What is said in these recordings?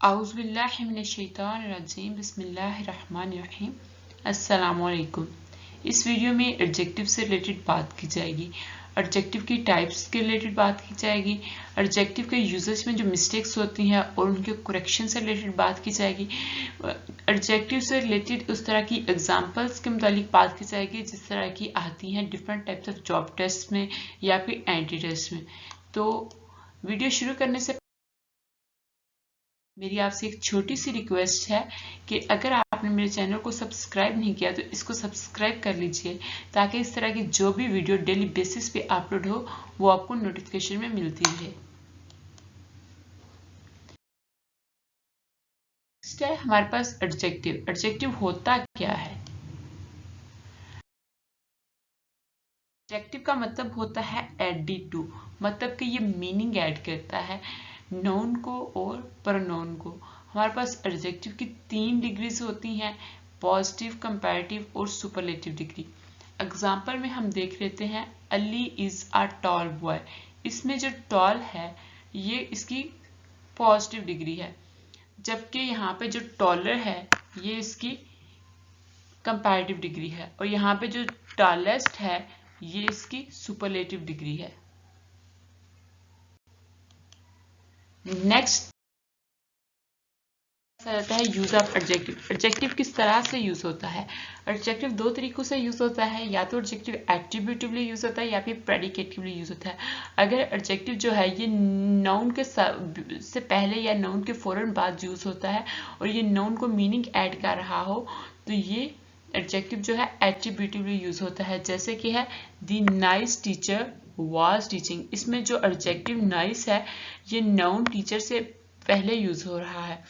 आउज़ुबिल्लाहिमिनश्शैतानिर्रजीम बिस्मिल्लाहिर्रहमानिर्रहीम। अस्सलामुअलैकुम। इस वीडियो में एडजेक्टिव से रिलेटेड बात की जाएगी, एडजेक्टिव की टाइप्स के रिलेटेड बात की जाएगी, एडजेक्टिव के यूजेज में जो मिस्टेक्स होती हैं और उनके करेक्शन से रिलेटेड बात की जाएगी, एडजेक्टिव से रिलेटेड उस तरह की एग्जांपल्स के मुतालिक बात की जाएगी जिस तरह की आती हैं different types of job test में या फिर एंट्री टेस्ट में। तो वीडियो शुरू करने से मेरी आपसे एक छोटी सी रिक्वेस्ट है कि अगर आपने मेरे चैनल को सब्सक्राइब नहीं किया तो इसको सब्सक्राइब कर लीजिए ताकि इस तरह की जो भी वीडियो डेली बेसिस पे अपलोड हो वो आपको नोटिफिकेशन में मिलती रहे। नेक्स्ट है हमारे पास एडजेक्टिव। एडजेक्टिव होता क्या है? एडजेक्टिव का मतलब होता है एडिड टू, मतलब कि ये मीनिंग ऐड करता है नाउन को और प्रोनाउन को। हमारे पास एडजेक्टिव की 3 डिग्रीज होती हैं, पॉजिटिव, कंपैरेटिव और सुपरलेटिव डिग्री। एग्जाम्पल में हम देख लेते हैं, Ali is a tall boy. इसमें जो टॉल है ये इसकी पॉजिटिव डिग्री है, जबकि यहाँ पे जो टॉलर है ये इसकी कंपैरेटिव डिग्री है, और यहाँ पे जो टॉलेस्ट है ये इसकी सुपरलेटिव डिग्री है। नेक्स्ट रहता है यूज ऑफ एडजेक्टिव। एडजेक्टिव किस तरह से यूज होता है? एडजेक्टिव 2 तरीकों से यूज होता है, या तो एडजेक्टिव एट्रीब्यूटिवली यूज होता है या फिर प्रेडिकेटिवली यूज होता है। अगर एडजेक्टिव जो है ये नाउन के से पहले या नाउन के फौरन बाद यूज होता है और ये नाउन को मीनिंग ऐड कर रहा हो तो ये एडजेक्टिव जो है एट्रीब्यूटिवली यूज होता है। जैसे कि है the nice teacher was teaching. इसमें जो एडजेक्टिव नाइस है ये नाउन टीचर से पहले यूज हो रहा है,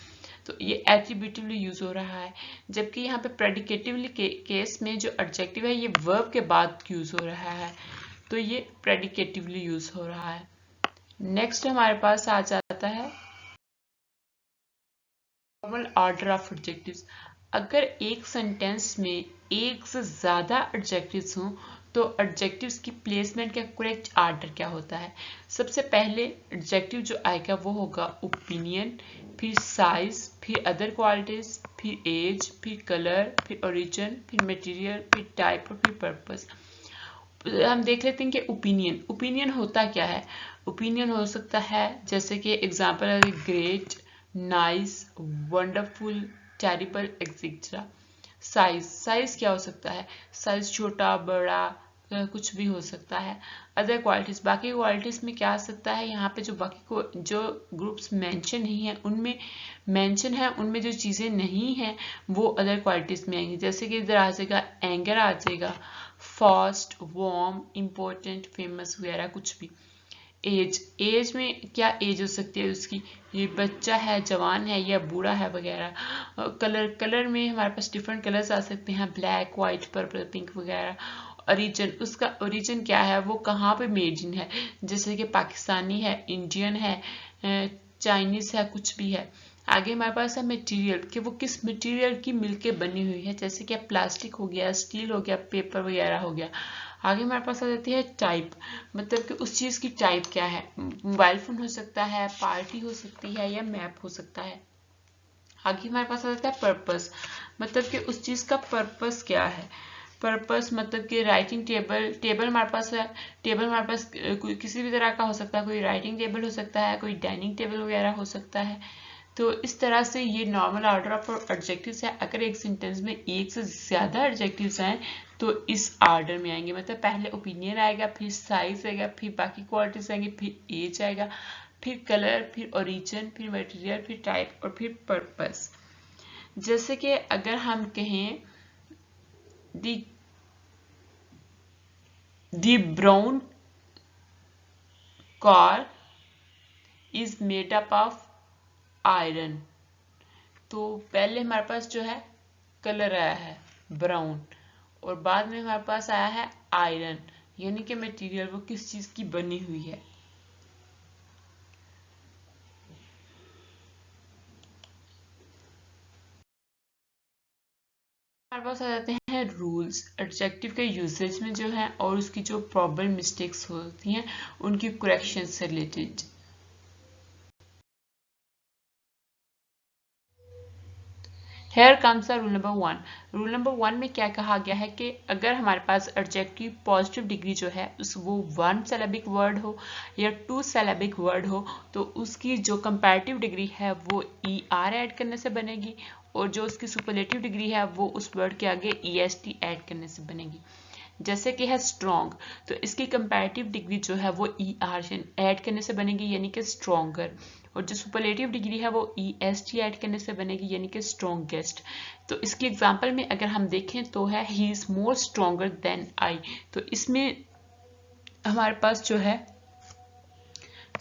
तो ये एट्रीब्यूटिवली यूज हो रहा है। जबकि यहाँ पे प्रेडिकेटिवली केस में जो एडजेक्टिव है ये वर्ब के बाद यूज हो रहा है, तो ये प्रेडिकेटिवली यूज हो रहा है। नेक्स्ट हमारे पास आ जाता है नॉर्मल ऑर्डर ऑफ एडजेक्टिव्स। अगर एक सेंटेंस में एक से ज्यादा एडजेक्टिव्स हों तो एडजेक्टिव्स की प्लेसमेंट का करेक्ट ऑर्डर क्या होता है? सबसे पहले एडजेक्टिव जो आएगा वो होगा ओपिनियन, फिर साइज, फिर अदर क्वालिटीज, फिर एज, फिर कलर, फिर ओरिजिन, फिर मटेरियल, फिर टाइप और फिर पर्पस। हम देख लेते हैं कि ओपिनियन, ओपिनियन होता क्या है? ओपिनियन हो सकता है जैसे कि एग्जांपल है great, nice, wonderful, terrible, etcetera. Size, size क्या हो सकता है? साइज छोटा, बड़ा, कुछ भी हो सकता है। अदर क्वालिटीज, बाकी क्वालिटीज में क्या आ सकता है? यहाँ पे जो बाकी को जो ग्रुप्स मेंशन नहीं है उनमें मेंशन है, उनमें जो चीजें नहीं है वो अदर क्वालिटीज में आएंगी। जैसे कि इधर आ जाएगा एंगर, आ जाएगा फास्ट, वार्म, इम्पोर्टेंट, फेमस वगैरह कुछ भी। एज, एज में क्या एज हो सकती है उसकी? ये बच्चा है, जवान है या बूढ़ा है वगैरह। कलर, कलर में हमारे पास डिफरेंट कलर्स आ सकते हैं, ब्लैक, वाइट, पर्पल, पिंक वगैरह। ओरिजिन, उसका ओरिजिन क्या है, वो कहाँ पे मेड इन है, जैसे कि पाकिस्तानी है, इंडियन है, चाइनीज है, कुछ भी है। आगे हमारे पास है मटेरियल, कि वो किस मटेरियल की मिलके बनी हुई है, जैसे कि प्लास्टिक हो गया, स्टील हो गया, पेपर वगैरह हो गया। आगे हमारे पास आ जाती है टाइप, मतलब कि उस चीज की टाइप क्या है। मोबाइल फोन हो सकता है, पार्टी हो सकती है या मैप हो सकता है। आगे हमारे पास आ जाता है पर्पस, मतलब कि उस चीज का पर्पस क्या है। पर्पस मतलब कि राइटिंग टेबल, टेबल हमारे पास है, टेबल हमारे पास कोई किसी भी तरह का हो सकता है, कोई राइटिंग टेबल हो सकता है, कोई डाइनिंग टेबल वगैरह हो सकता है। तो इस तरह से ये नॉर्मल ऑर्डर ऑफ एडजेक्टिव्स है। अगर एक सेंटेंस में एक से ज्यादा एडजेक्टिव्स आए तो इस ऑर्डर में आएंगे, मतलब पहले ओपिनियन आएगा, फिर साइज आएगा, फिर बाकी क्वालिटीज आएंगे, फिर एज आएगा, फिर कलर, फिर ओरिजिन, फिर मटेरियल, फिर टाइप और फिर पर्पस। जैसे कि अगर हम कहें the brown car is made up of iron, तो पहले हमारे पास जो है कलर आया है ब्राउन और बाद में हमारे पास आया है आयरन, यानी कि मटेरियल वो किस चीज की बनी हुई है। हमारे पास आ जाते हैं रूल्स, एडजेक्टिव के यूसेज में जो है और उसकी जो प्रॉबल मिस्टेक्स होती हैं उनकी करेक्शन से related. Here comes rule number 1। Rule number 1 में क्या कहा गया है कि अगर हमारे पास एडजेक्टिव पॉजिटिव डिग्री जो है वो 1 सिलेबिक वर्ड हो या 2 सिलेबिक वर्ड हो तो उसकी जो कंपैरेटिव डिग्री है वो ER ऐड करने से बनेगी, और जो उसकी सुपरलेटिव डिग्री है वो उस वर्ड के आगे EST ऐड करने से बनेगी। जैसे कि है स्ट्रॉन्ग, तो इसकी कंपैरेटिव डिग्री जो है वो ER ऐड करने से बनेगी यानी कि स्ट्रॉन्गर, और जो सुपरलेटिव डिग्री है वो EST ऐड करने से बनेगी यानी कि स्ट्रॉन्गेस्ट। तो इसकी एग्जांपल में अगर हम देखें तो है he is more stronger than I, तो इसमें हमारे पास जो है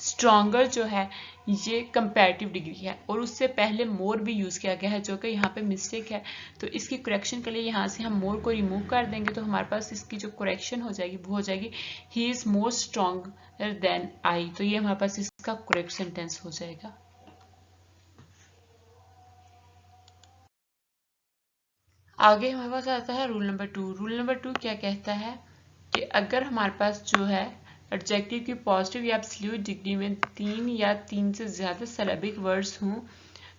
स्ट्रॉन्गर जो है ये कंपैरेटिव डिग्री है, और उससे पहले मोर भी यूज किया गया है जो कि यहाँ पे मिस्टेक है। तो इसकी करेक्शन के लिए यहाँ से हम मोर को रिमूव कर देंगे, तो हमारे पास इसकी जो करेक्शन हो जाएगी वो हो जाएगी he is more stronger than I. तो ये हमारे पास इसका करेक्ट सेंटेंस हो जाएगा। आगे हमारे पास आता है रूल नंबर 2। रूल नंबर 2 क्या कहता है कि अगर हमारे पास जो है एडजेक्टिव की पॉजिटिव या एब्सोल्यूट डिग्री में 3 या 3 से ज्यादा सिलेबिक वर्ड्स हों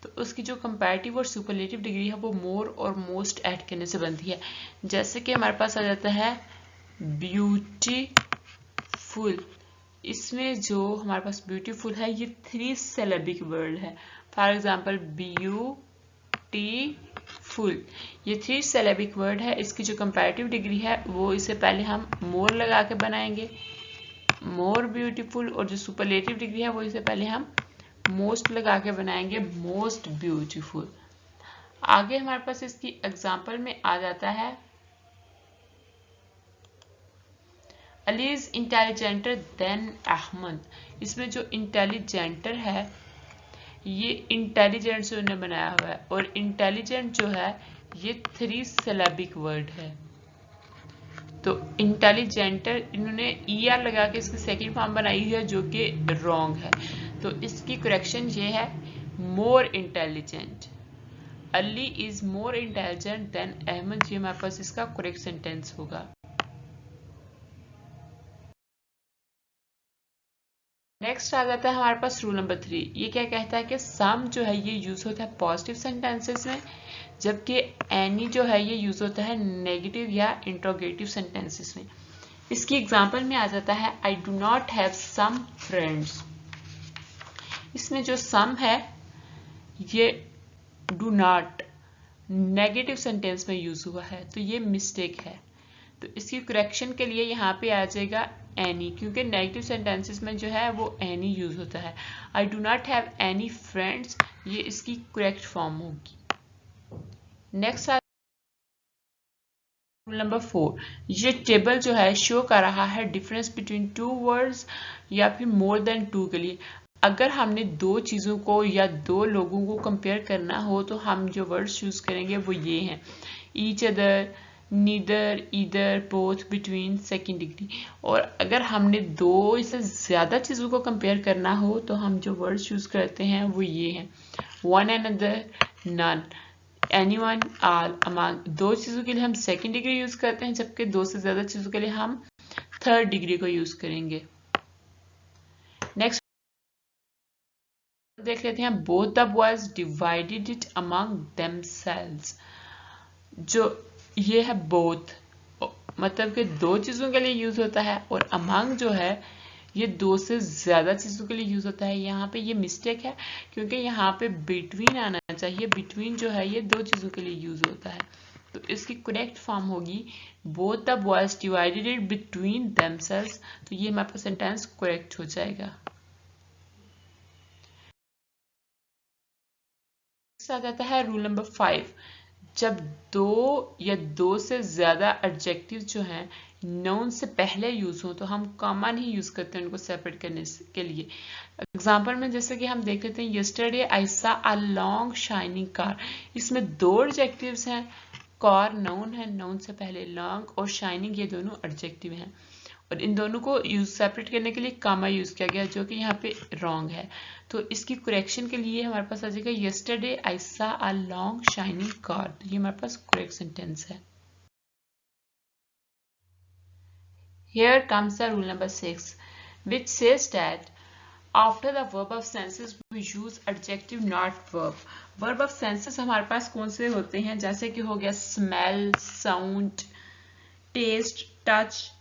तो उसकी जो कंपैरेटिव और सुपरलेटिव डिग्री है वो मोर और मोस्ट ऐड करने से बनती है। जैसे कि हमारे पास आ जाता है ब्यूटीफुल, इसमें जो हमारे पास ब्यूटीफुल है ये 3 सिलेबिक वर्ड है। फॉर एग्जाम्पल ब्यूटीफुल, ये 3 सिलेबिक वर्ड है। इसकी जो कंपैरेटिव डिग्री है वो इससे पहले हम मोर लगा के बनाएंगे, मोर ब्यूटीफुल, और जो सुपरलेटिव डिग्री है वो इससे पहले हम मोस्ट लगा के बनाएंगे, मोस्ट ब्यूटीफुल। आगे हमारे पास इसकी एग्जांपल में आ जाता है अली इज इंटेलिजेंटर देन अहमद, इसमें जो इंटेलिजेंटर है ये इंटेलिजेंट से उन्होंने बनाया हुआ है, और इंटेलिजेंट जो है ये 3 सिलेबिक वर्ड है। तो इंटेलिजेंटर इन्होंने ER लगा के इसकी सेकेंड फॉर्म बनाई है जो कि रॉन्ग है। तो इसकी करेक्शन ये है more intelligent. Ali is more intelligent than Ahmad, ये हमारे पास इसका करेक्ट सेंटेंस होगा। नेक्स्ट आ जाता है हमारे पास रूल नंबर 3। ये क्या कहता है कि सम जो है ये यूज होता है पॉजिटिव सेंटेंसेस में, जबकि एनी जो है ये यूज होता है नेगेटिव या इंट्रोगेटिव सेंटेंसेस में। इसकी एग्जांपल में आ जाता है I do not have some friends, इसमें जो सम है ये डू नॉट नेगेटिव सेंटेंस में यूज हुआ है, तो ये मिस्टेक है। तो इसकी करेक्शन के लिए यहाँ पे आ जाएगा एनी, क्योंकि नेगेटिव सेंटेंसेस में जो है वो एनी यूज होता है। I do not have any friends, ये इसकी करेक्ट फॉर्म होगी। नेक्स्ट रूल नंबर 4, ये टेबल जो है शो कर रहा है डिफरेंस बिटवीन 2 वर्ड्स या फिर मोर देन 2 के लिए। अगर हमने 2 चीज़ों को या 2 लोगों को कंपेयर करना हो तो हम जो वर्ड्स यूज करेंगे वो ये हैं each other, neither, either, both, between, second degree. और अगर हमने 2 से ज़्यादा चीज़ों को कंपेयर करना हो तो हम जो वर्ड्स यूज करते हैं वो ये हैं one and other, none, anyone, all, among. 2 चीजों के लिए हम सेकेंड डिग्री यूज करते हैं, जबकि 2 से ज्यादा चीजों के लिए हम थर्ड डिग्री को यूज करेंगे। नेक्स्ट देख लेते हैं both the boys divided it among themselves. जो ये है बोथ, मतलब कि 2 चीजों के लिए यूज होता है, और अमंग जो है ये 2 से ज्यादा चीजों के लिए यूज होता है। यहाँ पे ये मिस्टेक है क्योंकि यहाँ पे बिटवीन आना चाहिए, बिटवीन जो है ये 2 चीजों के लिए यूज होता है। तो इसकी करेक्ट फॉर्म होगी both the boys divided it between themselves, तो ये हमारे पास सेंटेंस करेक्ट हो जाएगा। आ जाता है रूल नंबर 5। जब 2 या 2 से ज्यादा एडजेक्टिव जो हैं नाउन से पहले यूज हो तो हम कॉमन ही यूज करते हैं उनको सेपरेट करने के लिए। एग्जांपल में जैसे कि हम देख लेते हैं yesterday I saw a long shining car, इसमें 2 एडजेक्टिव्स हैं, कार नाउन है, नाउन से पहले लॉन्ग और शाइनिंग ये दोनों एडजेक्टिव हैं, और इन दोनों को यूज सेपरेट करने के लिए कामा यूज किया गया जो कि यहाँ पे रॉन्ग है। तो इसकी करेक्शन के लिए हमारे पास आ जाएगा yesterday I saw a long shining car, तो ये हमारे पास करेक्ट सेंटेंस है। Here comes the rule number 6 which says that after the verb of senses we use adjective not verb. Verb of senses हमारे पास कौन से होते हैं, जैसे कि हो गया स्मेल, साउंड, टेस्ट, टच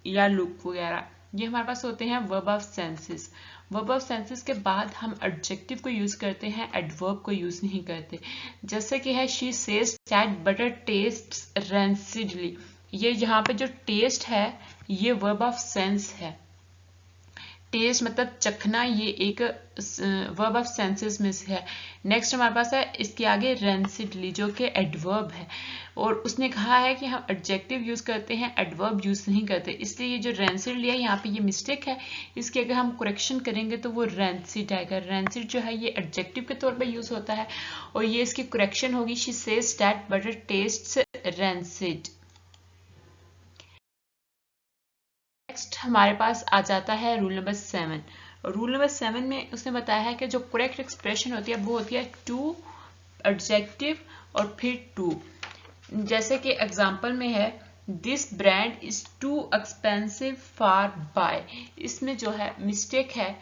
या लुक वगैरह, ये हमारे पास होते हैं verb of senses. Verb of senses के बाद हम एडजेक्टिव को यूज करते हैं, एडवर्ब को यूज नहीं करते। जैसे कि है she says that butter tastes rancidly, ये यहाँ पे जो टेस्ट है ये वर्ब ऑफ सेंस है। टेस्ट मतलब चखना, ये एक वर्ब ऑफ सेंसेस में से है। नेक्स्ट हमारे पास है इसके आगे रेंसिडली, जो कि एडवर्ब है, और उसने कहा है कि हम एडजेक्टिव यूज करते हैं, एडवर्ब यूज नहीं करते, इसलिए ये जो रेंसिडली है यहाँ पे ये मिस्टेक है। इसकी अगर हम करेक्शन करेंगे तो वो रेंसिड आएगा। रेंसिड जो है ये एडजेक्टिव के तौर पर यूज होता है, और ये इसकी करेक्शन होगी she says that butter tests rancid. Next हमारे पास आ जाता है रूल नंबर 7। रूल नंबर 7 में उसने बताया है कि जो करेक्ट एक्सप्रेशन होती है वो होती है टू, एडजेक्टिव और फिर टू। जैसे कि एग्जांपल में है this brand is too expensive for buy, इसमें जो है मिस्टेक है,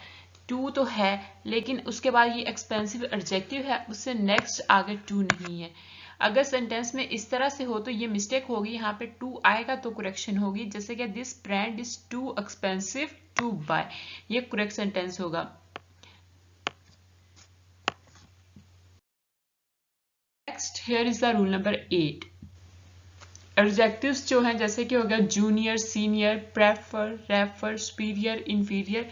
टू तो है लेकिन उसके बाद ये एक्सपेंसिव एडजेक्टिव है, उससे नेक्स्ट आगे टू नहीं है। अगर सेंटेंस में इस तरह से हो तो ये मिस्टेक होगी, यहाँ पे टू आएगा तो करेक्शन होगी। जैसे कि this brand is too expensive to buy, ये करेक्ट सेंटेंस होगा। Next here is the rule number 8। Adjectives जो हैं जैसे कि हो गया junior, senior, prefer, refer, superior, inferior,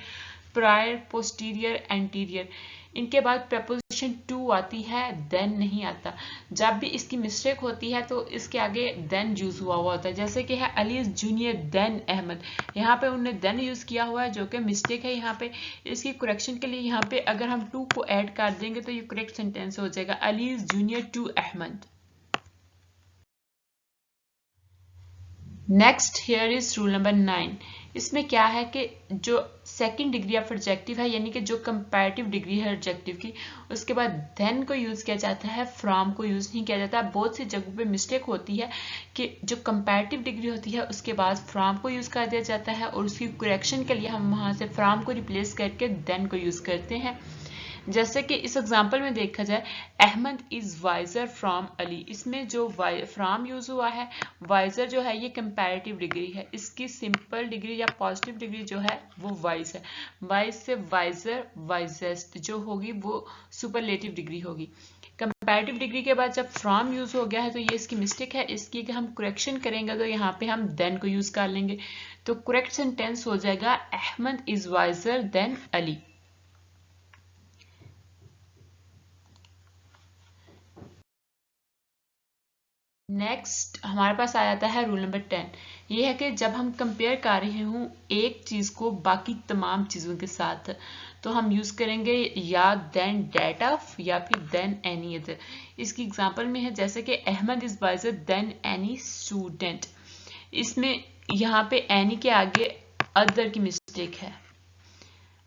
prior, posterior, anterior, इनके बाद प्रपोजिशन टू आती है, देन नहीं आता। जब भी इसकी मिस्टेक होती है तो इसके आगे देन यूज हुआ होता है। जैसे कि है Ali is junior than Ahmad, यहाँ पे उन्होंने देन यूज किया हुआ है जो कि मिस्टेक है। यहाँ पे इसकी करेक्शन के लिए यहाँ पे अगर हम टू को ऐड कर देंगे तो ये करेक्ट सेंटेंस हो जाएगा, Ali is junior to Ahmad. Next here is rule number 9। इसमें क्या है कि जो सेकंड डिग्री ऑफ एडजेक्टिव है, यानी कि जो कंपैरेटिव डिग्री है एडजेक्टिव की, उसके बाद देन को यूज किया जाता है, फ्रॉम को यूज नहीं किया जाता। बहुत सी जगहों पे मिस्टेक होती है कि जो कंपैरेटिव डिग्री होती है उसके बाद फ्रॉम को यूज कर दिया जाता है, और उसकी करेक्शन के लिए हम वहां से फ्रॉम को रिप्लेस करके देन को यूज करते हैं। जैसे कि इस एग्जांपल में देखा जाए Ahmad is wiser from Ali, इसमें जो फ्रॉम यूज हुआ है, वाइजर जो है ये कंपैरेटिव डिग्री है, इसकी सिंपल डिग्री या पॉजिटिव डिग्री जो है वो वाइज है। वाइज से वाइजर, वाइजेस्ट जो होगी वो सुपरलेटिव डिग्री होगी। कंपैरेटिव डिग्री के बाद जब फ्रॉम यूज हो गया है तो ये इसकी मिस्टेक है, इसकी कि हम करेक्शन करेंगे तो यहाँ पे हम देन को यूज कर लेंगे, तो करेक्ट सेंटेंस हो जाएगा Ahmad is wiser than Ali. Next हमारे पास आ जाता है रूल नंबर 10। ये है कि जब हम कंपेयर कर रहे हों एक चीज को बाकी तमाम चीजों के साथ तो हम यूज करेंगे या देन डेट ऑफ या फिर देन एनी अदर। इसकी एग्जांपल में है जैसे कि Ahmad is wiser than any student, इसमें यहाँ पे एनी के आगे अदर की मिस्टेक है।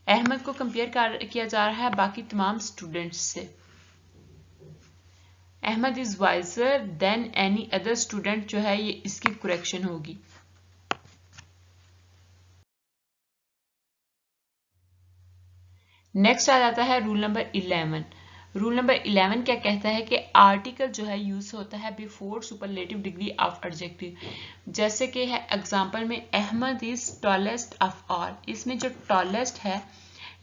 अहमद को कंपेयर किया जा रहा है बाकी तमाम स्टूडेंट्स से। Ahmad is wiser than any other student जो है ये इसकी करेक्शन होगी। नेक्स्ट आ जाता है रूल नंबर 11। रूल नंबर 11 क्या कहता है कि आर्टिकल जो है यूज होता है before superlative degree of adjective. जैसे कि है एग्जांपल में Ahmad is tallest of all, इसमें जो टॉलेस्ट है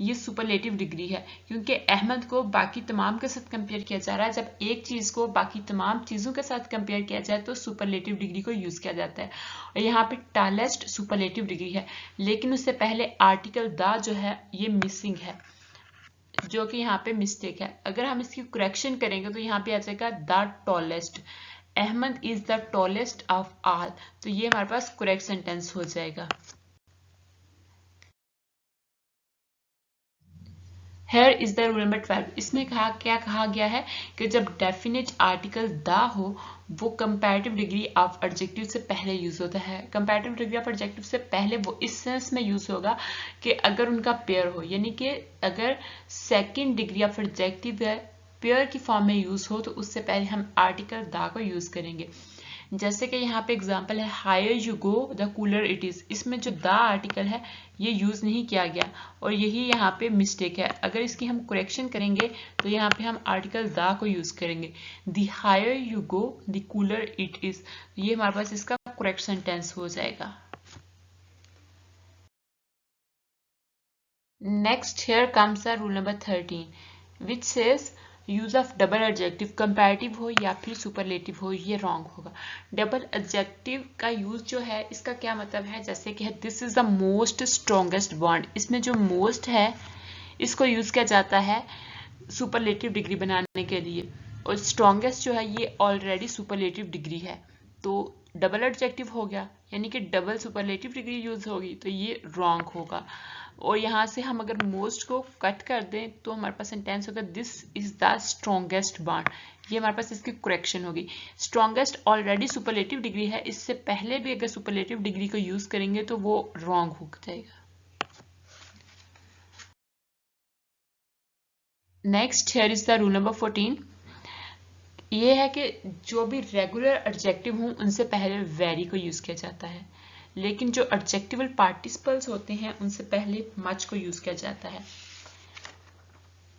ये सुपरलेटिव डिग्री है क्योंकि अहमद को बाकी तमाम के साथ कंपेयर किया जा रहा है। जब एक चीज को बाकी तमाम चीजों के साथ कंपेयर किया जाए तो सुपरलेटिव डिग्री को यूज किया जाता है, और यहाँ पे टॉलेस्ट सुपरलेटिव डिग्री है, लेकिन उससे पहले आर्टिकल द जो है ये मिसिंग है, जो कि यहाँ पे मिस्टेक है। अगर हम इसकी करेक्शन करेंगे तो यहाँ पे आ जाएगा the tallest, Ahmad is the tallest of all, तो ये हमारे पास करेक्ट सेंटेंस हो जाएगा। Here is the rule number 12। इसमें क्या कहा गया है कि जब डेफिनेट आर्टिकल द हो वो कंपैरेटिव डिग्री ऑफ एडजेक्टिव से पहले यूज होता है। कंपैरेटिव डिग्री ऑफ एडजेक्टिव से पहले वो इस सेंस में यूज होगा कि अगर उनका पेयर हो, यानी कि अगर second degree of adjective pair की फॉर्म में यूज हो तो उससे पहले हम आर्टिकल द को यूज करेंगे। जैसे कि यहाँ पे एग्जांपल है higher you go the cooler it is, इसमें जो द आर्टिकल है ये यूज नहीं किया गया और यही यहाँ पे मिस्टेक है। अगर इसकी हम करेक्शन करेंगे तो यहाँ पे हम आर्टिकल द को यूज करेंगे, the higher you go the cooler it is, ये हमारे पास इसका करेक्ट सेंटेंस हो जाएगा। Next here comes the rule number 13 which says use of double adjective, comparative हो या फिर सुपरलेटिव हो, ये रॉन्ग होगा। डबल एडजेक्टिव का यूज जो है इसका क्या मतलब है, जैसे कि है this is the most strongest bond, इसमें जो मोस्ट है इसको यूज किया जाता है सुपरलेटिव डिग्री बनाने के लिए, और स्ट्रॉन्गेस्ट जो है ये ऑलरेडी सुपरलेटिव डिग्री है, तो डबल एडजेक्टिव हो गया यानी कि डबल सुपरलेटिव डिग्री यूज होगी, तो ये रॉन्ग होगा। और यहाँ से हम अगर मोस्ट को कट कर दें तो हमारे पास सेंटेंस होगा this is the strongest bond, ये हमारे पास इसकी करेक्शन होगी। स्ट्रॉन्गेस्ट ऑलरेडी सुपरलेटिव डिग्री है, इससे पहले भी अगर सुपरलेटिव डिग्री को यूज करेंगे तो वो रॉन्ग हो जाएगा। Next here is the rule number 14, ये है कि जो भी रेगुलर एडजेक्टिव हों उनसे पहले वेरी को यूज किया जाता है, लेकिन जो एडजेक्टिवल पार्टिसिपल्स होते हैं उनसे पहले मच को यूज किया जाता है।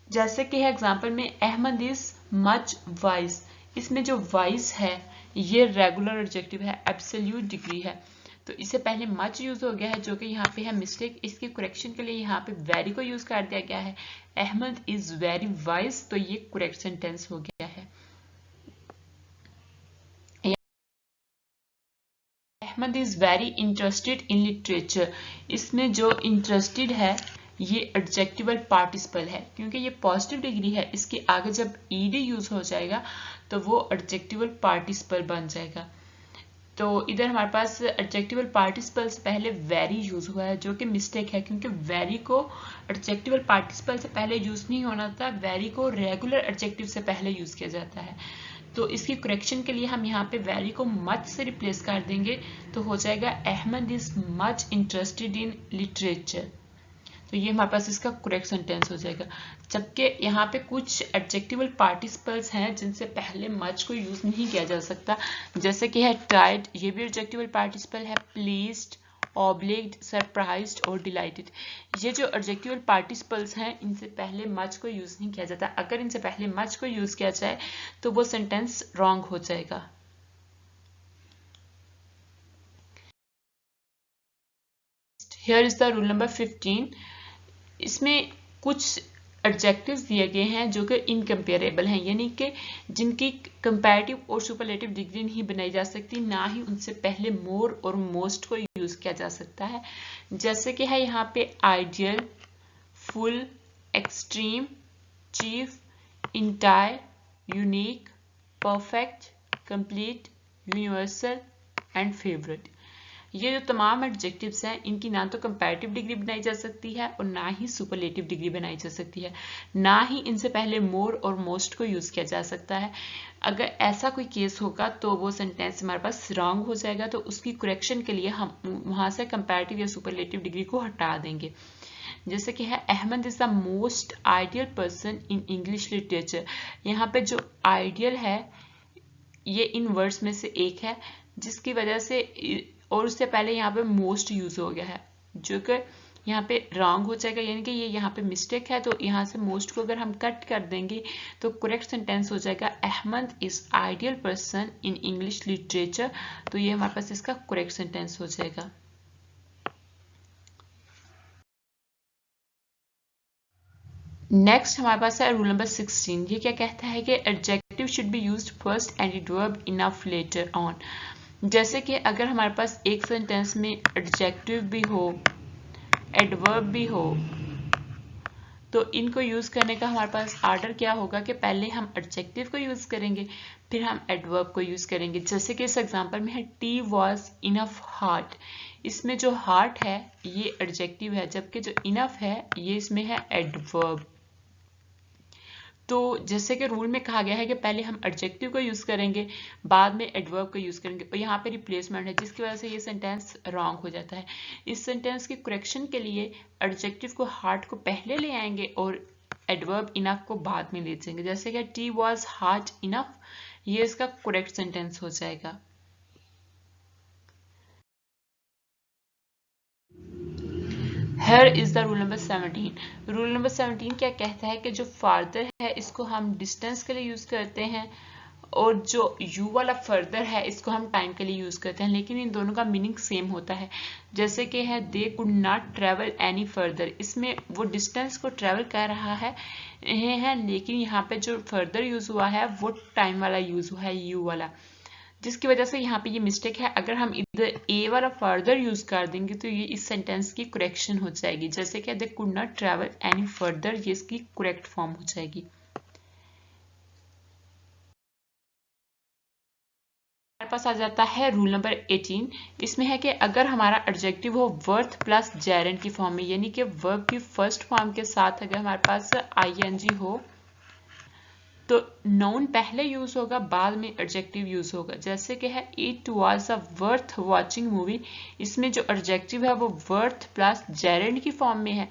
जैसे कि है एग्जांपल में अहमद इज मच वाइज, इसमें जो वाइज है ये रेगुलर एडजेक्टिव है, एब्सोल्यूट डिग्री है, तो इससे पहले मच यूज हो गया है जो कि यहाँ पे है मिस्टेक। इसकी करेक्शन के लिए यहाँ पे वेरी को यूज कर दिया गया है, अहमद इज वेरी वाइज, तो ये करेक्ट सेंटेंस हो गया है। Ahmad is very interested in literature, इसमें जो इंटरेस्टेड है ये एडजेक्टिवल पार्टिसिपल है, क्योंकि ये पॉजिटिव डिग्री है, इसके आगे जब ईडी यूज हो जाएगा तो वो एडजेक्टिवल पार्टिसिपल बन जाएगा। तो इधर हमारे पास एडजेक्टिवल पार्टिसिपल से पहले वेरी यूज हुआ है जो कि मिस्टेक है, क्योंकि वेरी को एडजेक्टिवल पार्टिसिपल से पहले यूज नहीं होना था, वेरी को रेगुलर एडजेक्टिव से पहले यूज किया जाता है। तो इसकी करेक्शन के लिए हम यहाँ पे वेरी को मच से रिप्लेस कर देंगे, तो हो जाएगा Ahmad is much interested in literature, तो ये हमारे पास इसका करेक्ट सेंटेंस हो जाएगा। जबकि यहाँ पे कुछ एडजेक्टिवल पार्टिसिपल्स हैं जिनसे पहले मच को यूज नहीं किया जा सकता, जैसे कि है ट्राइड, ये भी एडजेक्टिवल पार्टिसिपल है, प्लीज्ड, ऑब्लिग्ड, सरप्राइज्ड और डिलाइटेड, ये जो एडजेक्टिवल पार्टिसिपल्स हैं इनसे पहले मच को यूज नहीं किया जाता। अगर इनसे पहले मच को यूज किया जाए तो वो सेंटेंस रॉन्ग हो जाएगा। Here is the rule number 15, इसमें कुछ एडजेक्टिव्स दिए गए हैं जो कि इनकम्पेरेबल हैं, यानी कि जिनकी कंपैरेटिव और सुपरलेटिव डिग्री नहीं बनाई जा सकती, ना ही उनसे पहले मोर और मोस्ट को यूज किया जा सकता है। जैसे कि है यहाँ पे ideal, full, extreme, chief, entire, unique, perfect, complete, universal and favourite, ये जो तमाम एडजेक्टिव्स हैं इनकी ना तो कंपैरेटिव डिग्री बनाई जा सकती है और ना ही सुपरलेटिव डिग्री बनाई जा सकती है, ना ही इनसे पहले मोर और मोस्ट को यूज किया जा सकता है। अगर ऐसा कोई केस होगा तो वो सेंटेंस हमारे पास रॉन्ग हो जाएगा, तो उसकी करेक्शन के लिए हम वहां से कंपैरेटिव या सुपरलेटिव डिग्री को हटा देंगे। जैसे कि है Ahmad is the most ideal person in English literature, यहाँ पे जो आइडियल है ये इन वर्ड्स में से एक है, जिसकी वजह से, और उससे पहले यहाँ पे मोस्ट यूज हो गया है जो कि यहाँ पे रॉन्ग हो जाएगा, यानी कि ये यहाँ पे मिस्टेक है, तो यहाँ से मोस्ट को अगर हम कट कर देंगे तो करेक्ट सेंटेंस हो जाएगा Ahmad is ideal person in English literature, तो ये हमारे पास इसका करेक्ट सेंटेंस हो जाएगा। नेक्स्ट हमारे पास है रूल नंबर 16, ये क्या कहता है कि adjective should be used first and adverb enough later on. जैसे कि अगर हमारे पास एक सेंटेंस में एडजेक्टिव भी हो, एडवर्ब भी हो, तो इनको यूज करने का हमारे पास आर्डर क्या होगा कि पहले हम एडजेक्टिव को यूज करेंगे फिर हम एडवर्ब को यूज करेंगे। जैसे कि इस एग्जांपल में है टी वॉज इनफ हार्ट, इसमें जो हार्ट है ये एडजेक्टिव है, जबकि जो इनफ है ये इसमें है एडवर्ब। तो जैसे कि रूल में कहा गया है कि पहले हम एडजेक्टिव को यूज करेंगे बाद में एडवर्ब को यूज करेंगे, और यहाँ पे रिप्लेसमेंट है जिसकी वजह से ये सेंटेंस रॉन्ग हो जाता है। इस सेंटेंस की करेक्शन के लिए एडजेक्टिव को हार्ट को पहले ले आएंगे और एडवर्ब इनफ को बाद में ले जाएंगे। जैसे कि टी वॉज हार्ट इनफ, ये इसका करेक्ट सेंटेंस हो जाएगा। Here is the rule number 17. Rule number 17 क्या कहता है कि जो फार्दर है इसको हम डिस्टेंस के लिए यूज करते हैं और जो u वाला फर्दर है इसको हम टाइम के लिए यूज करते हैं, लेकिन इन दोनों का मीनिंग सेम होता है। जैसे कि है they could not travel any further, इसमें वो डिस्टेंस को ट्रेवल कर रहा है लेकिन यहाँ पे जो फर्दर यूज हुआ है वो टाइम वाला यूज हुआ है, u वाला, जिसकी वजह से यहाँ पे ये मिस्टेक है। अगर हम इधर ए वाला फर्दर यूज कर देंगे तो ये इस सेंटेंस की करेक्शन हो जाएगी। जैसे कि they could not travel any further, ये इसकी करेक्ट फॉर्म हो जाएगी। हमारे पास आ जाता है रूल नंबर 18। इसमें है कि अगर हमारा एडजेक्टिव हो वर्थ प्लस जेरेंड की फॉर्म में, यानी कि वर्ब की फर्स्ट फॉर्म के साथ अगर हमारे पास आईएनजी हो तो नाउन पहले यूज होगा, बाद में एडजेक्टिव यूज होगा। जैसे कि है it was a worth watching movie, इसमें जो एडजेक्टिव है वो वर्थ प्लस जेरेंड की फॉर्म में है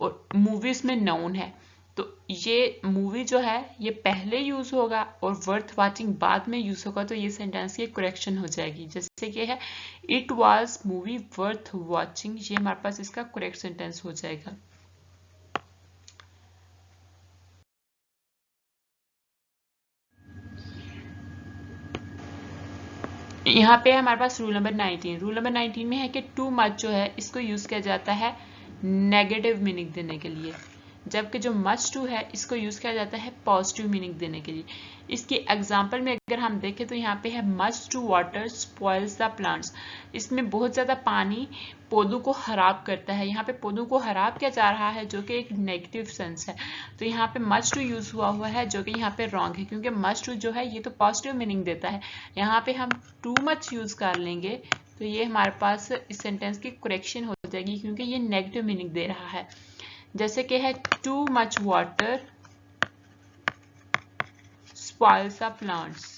और मूवी इसमें नाउन है, तो ये मूवी जो है ये पहले यूज होगा और वर्थ वॉचिंग बाद में यूज होगा, तो ये सेंटेंस की करेक्शन हो जाएगी। जैसे कि है it was movie worth watching, ये हमारे पास इसका करेक्ट सेंटेंस हो जाएगा। यहाँ पे हमारे पास रूल नंबर 19। रूल नंबर 19 में है कि टू मच जो है इसको यूज किया जाता है नेगेटिव मीनिंग देने के लिए, जबकि जो मच टू है इसको यूज किया जाता है पॉजिटिव मीनिंग देने के लिए। इसके एग्जाम्पल में अगर हम देखें तो यहाँ पे है much too water spoils the plants, इसमें बहुत ज्यादा पानी पौधों को खराब करता है। यहाँ पे पौधों को खराब किया जा रहा है जो कि एक नेगेटिव सेंस है, तो यहाँ पे मच टू यूज हुआ है जो कि यहाँ पे रॉन्ग है, क्योंकि मच टू जो है ये तो पॉजिटिव मीनिंग देता है। यहाँ पे हम टू मच यूज कर लेंगे तो ये हमारे पास इस सेंटेंस की करेक्शन हो जाएगी, क्योंकि ये नेगेटिव मीनिंग दे रहा है। जैसे कि है too much water spoils the plants.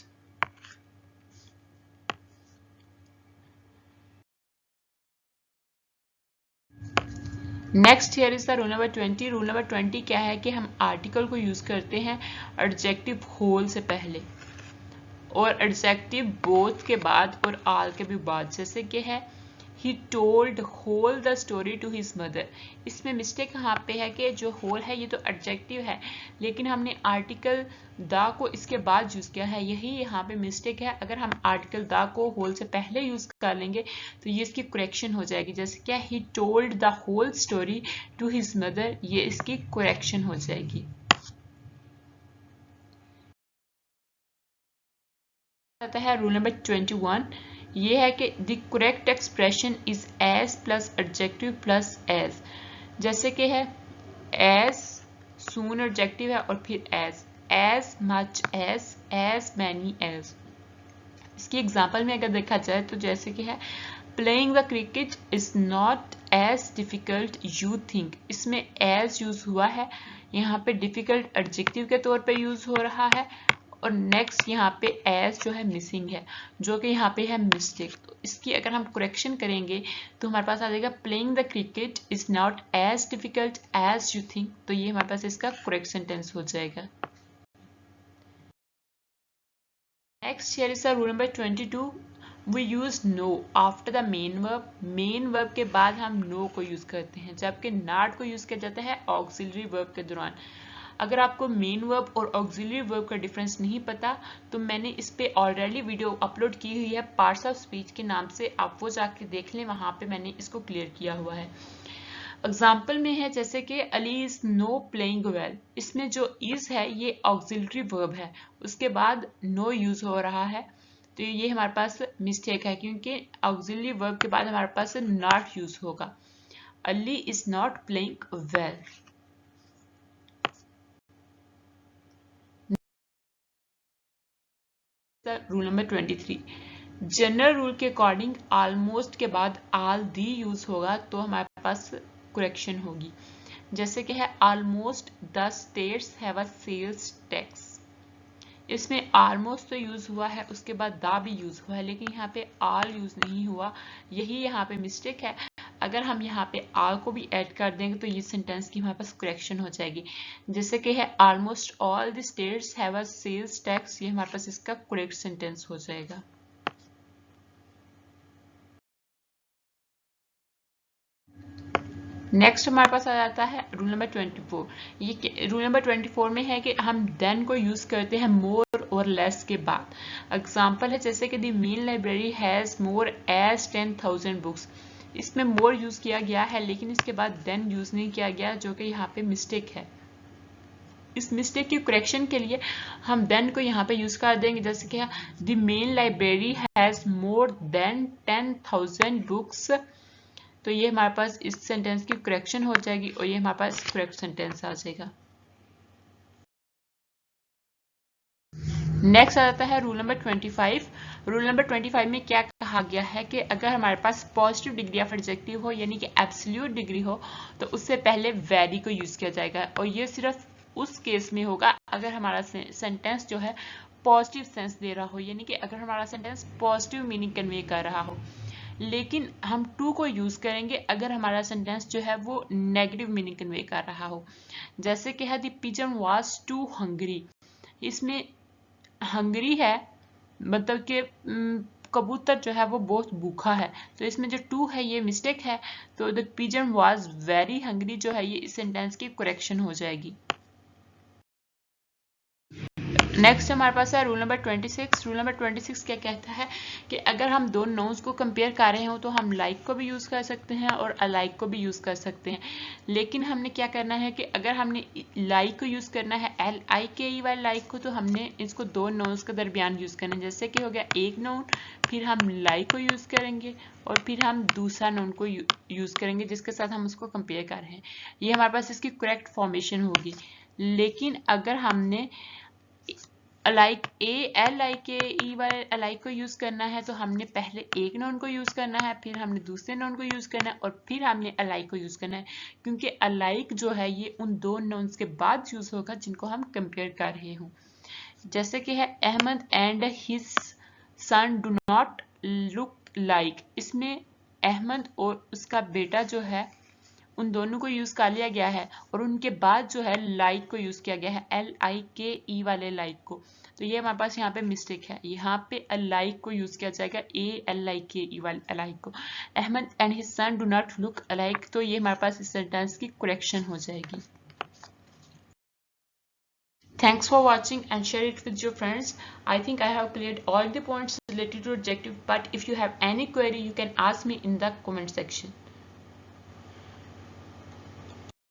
Next here is the rule number 20। Rule number 20 क्या है कि हम आर्टिकल को यूज करते हैं एडजेक्टिव होल से पहले और एडजेक्टिव बोथ के बाद और ऑल के भी बाद। जैसे कि है He told whole the story to his mother, इसमें मिस्टेक यहाँ पे है कि जो whole है ये तो एडजेक्टिव है, लेकिन हमने आर्टिकल द को इसके बाद यूज किया है, यही यहाँ पे मिस्टेक है। अगर हम आर्टिकल द को whole से पहले यूज कर लेंगे तो ये इसकी करेक्शन हो जाएगी। जैसे क्या He told the whole story to his mother, ये इसकी करेक्शन हो जाएगी। आता है रूल नंबर 21। ये है कि the correct expression is as plus adjective plus as. जैसे कि है एज सून एडजेक्टिव है और फिर as much as many as. इसकी एग्जांपल में अगर देखा जाए तो जैसे कि है playing the cricket is not as difficult you think, इसमें एज यूज हुआ है, यहाँ पे डिफिकल्ट एडजेक्टिव के तौर पे यूज हो रहा है और नेक्स्ट यहाँ पे एज जो है मिसिंग है जो कि यहाँ पे है मिस्टेक। तो इसकी अगर हम करेक्शन करेंगे तो हमारे पास आ जाएगा playing the cricket is not as difficult as you think, तो ये हमारे पास इसका करेक्ट सेंटेंस हो जाएगा। Next here is the rule number 22। We use no after the main verb, main verb के बाद हम नो को यूज करते हैं, जबकि नॉट को यूज किया जाता है ऑक्सिलरी वर्ब के दौरान। अगर आपको मेन वर्ब और ऑक्सिलरी वर्ब का डिफरेंस नहीं पता तो मैंने इस पे ऑलरेडी वीडियो अपलोड की हुई है पार्ट्स ऑफ स्पीच के नाम से, आप वो जाके देख लें, वहां पे मैंने इसको क्लियर किया हुआ है। एग्जाम्पल में है जैसे कि Ali is know playing well, इसमें जो इज है ये ऑक्सिलरी वर्ब है, उसके बाद नो यूज हो रहा है, तो ये हमारे पास मिस्टेक है क्योंकि ऑक्सिलरी वर्ब के बाद हमारे पास नॉट यूज होगा। Ali is not playing well. Rule number 23। General rule के अकॉर्डिंग ऑलमोस्ट के बाद ऑल दी यूज होगा तो हमारे पास करेक्शन होगी। जैसे कि है almost the states have a sales tax, इसमें ऑलमोस्ट तो यूज हुआ है उसके बाद द भी यूज हुआ है, लेकिन यहाँ पे ऑल यूज नहीं हुआ, यही यहाँ पे मिस्टेक है। अगर हम यहाँ पे ऑल को भी ऐड कर देंगे तो ये सेंटेंस की हमारे पास करेक्शन हो जाएगी। जैसे कि है almost all the states have a sales tax, ये हमारे पास इसका करेक्ट सेंटेंस हो जाएगा। नेक्स्ट हमारे पास आ जाता है रूल नंबर 24। ये रूल नंबर 24 में है कि हम देन को यूज करते हैं मोर और लेस के बाद। एग्जांपल है जैसे कि the main library has more as 10,000 books. इसमें मोर यूज किया गया है लेकिन इसके बाद देन यूज नहीं किया गया, जो कि यहाँ पे मिस्टेक है। इस मिस्टेक की करेक्शन के लिए हम देन को यहाँ पे यूज कर देंगे, जैसे कि the main library has more than 10,000 books. तो ये हमारे पास इस सेंटेंस की करेक्शन हो जाएगी और ये हमारे पास करेक्ट सेंटेंस आ जाएगा। नेक्स्ट आ जाता है रूल नंबर 25। रूल नंबर 25 में क्या कहा गया है कि अगर हमारे पास पॉजिटिव डिग्री ऑफ एडजेक्टिव हो यानी कि एब्सोल्यूट डिग्री हो तो उससे पहले वेरी को यूज किया जाएगा, और ये सिर्फ उस केस में होगा अगर हमारा सेंटेंस जो है पॉजिटिव सेंस दे रहा हो, यानी कि अगर हमारा सेंटेंस पॉजिटिव मीनिंग कन्वे कर रहा हो। लेकिन हम टू को यूज करेंगे अगर हमारा सेंटेंस जो है वो नेगेटिव मीनिंग कन्वे कर रहा हो। जैसे कि है the pigeon was too hungry. इसमें हंग्री है मतलब कि कबूतर जो है वो बहुत भूखा है, तो इसमें जो टू है ये मिस्टेक है, तो the pigeon was very hungry जो है ये इस सेंटेंस की करेक्शन हो जाएगी। नेक्स्ट हमारे पास है रूल नंबर 26। रूल नंबर 26 क्या कहता है कि अगर हम दो नोन्स को कंपेयर कर रहे हो तो हम लाइक को भी यूज़ कर सकते हैं और अलाइक को भी यूज़ कर सकते हैं। लेकिन हमने क्या करना है कि अगर हमने लाइक को यूज़ करना है LIKE वाले लाइक को, तो हमने इसको दो नोन्स के दरमियान यूज़ करना है। जैसे कि हो गया एक नोन, फिर हम लाइक को यूज़ करेंगे और फिर हम दूसरा नोन को यूज़ करेंगे जिसके साथ हम उसको कंपेयर कर रहे हैं। ये हमारे पास इसकी करेक्ट फॉर्मेशन होगी। लेकिन अगर हमने अलाइक LIKE वाले अलाइक को यूज करना है तो हमने पहले एक नोन को यूज करना है, फिर हमने दूसरे नोन को यूज करना है और फिर हमने अलाइक को यूज करना है, क्योंकि अलाइक जो है ये उन दो नोन्स के बाद यूज होगा जिनको हम कंपेयर कर रहे हो। जैसे कि है Ahmad and his son do not look like. इसमें अहमद और उसका बेटा जो है उन दोनों को यूज कर लिया गया है और उनके बाद जो है लाइक को यूज किया गया है LIKE वाले लाइक को। तो ये हमारे पास यहाँ पे मिस्टेक है, यहाँ पे अलाइक को यूज किया जाएगा ALIKE वाले अलाइक को। Ahmad and his son do not look alike, तो ये हमारे पास इस सेंटेंस की करेक्शन हो जाएगी। Thanks for watching and share it with your friends. I think I have cleared all the points related to adjective, but if you have any query you can ask me in the comment section.